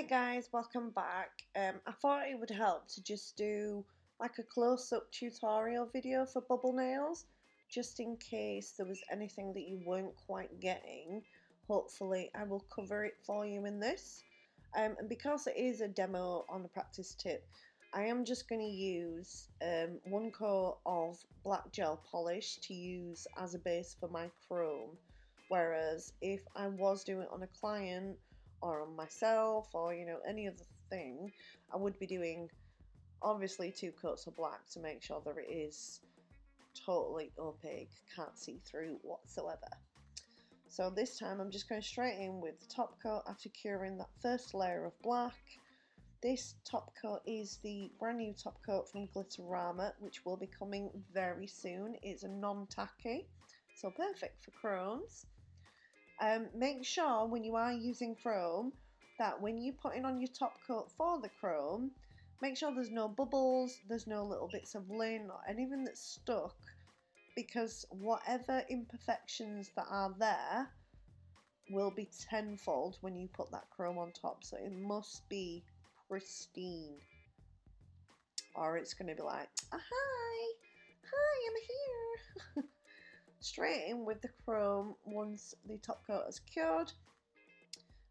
Guys, welcome back. I thought it would help to just do like a close-up tutorial video for bubble nails, just in case there was anything that you weren't quite getting. Hopefully I will cover it for you in this. And because it is a demo on a practice tip, I am just going to use one coat of black gel polish to use as a base for my chrome. Whereas if I was doing it on a client or on myself or any other thing, I would be doing obviously 2 coats of black to make sure that it is totally opaque, can't see through whatsoever. So this time I'm just going straight in with the top coat after curing that first layer of black. This top coat is the brand new top coat from Glitterama, which will be coming very soon. It's a non-tacky, so perfect for chromes. Make sure when you are using chrome that when you're putting on your top coat for the chrome, make sure there's no bubbles, there's no little bits of lint or anything that's stuck, because whatever imperfections that are there will be tenfold when you put that chrome on top. So it must be pristine, or it's going to be like, hi, I'm here. Straight in with the chrome once the top coat is cured.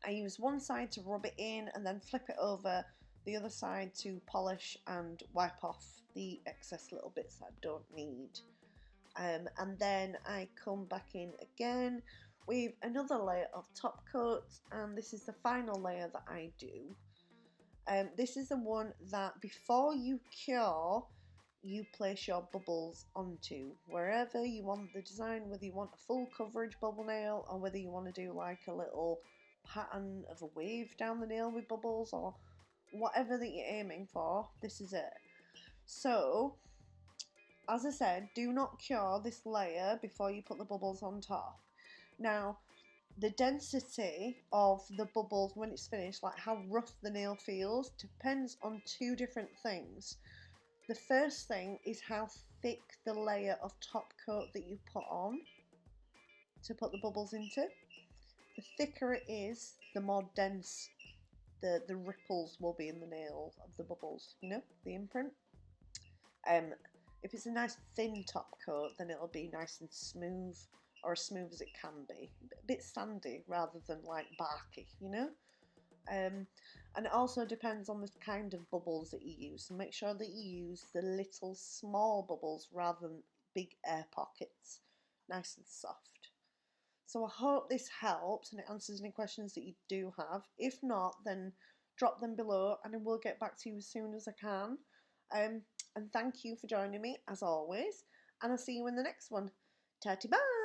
I use one side to rub it in and then flip it over the other side to polish and wipe off the excess little bits that I don't need. And then I come back in again with another layer of top coat, and this is the final layer that I do. This is the one that before you cure, you place your bubbles onto wherever you want the design, whether you want a full coverage bubble nail or whether you want to do like a little pattern of a wave down the nail with bubbles, or whatever that you're aiming for. This is it. So as I said, do not cure this layer before you put the bubbles on top. Now the density of the bubbles when it's finished, like how rough the nail feels, depends on 2 different things. The first thing is how thick the layer of top coat that you put on to put the bubbles into. The thicker it is, the more dense the ripples will be in the nail of the bubbles, the imprint. If it's a nice thin top coat, then it'll be nice and smooth, or as smooth as it can be. A bit sandy rather than like barky, and it also depends on the kind of bubbles that you use. So make sure that you use the little small bubbles rather than big air pockets. Nice and soft. So I hope this helps and it answers any questions that you do have. If not, then drop them below and I will get back to you as soon as I can. And thank you for joining me as always. And I'll see you in the next one. Tatty bye!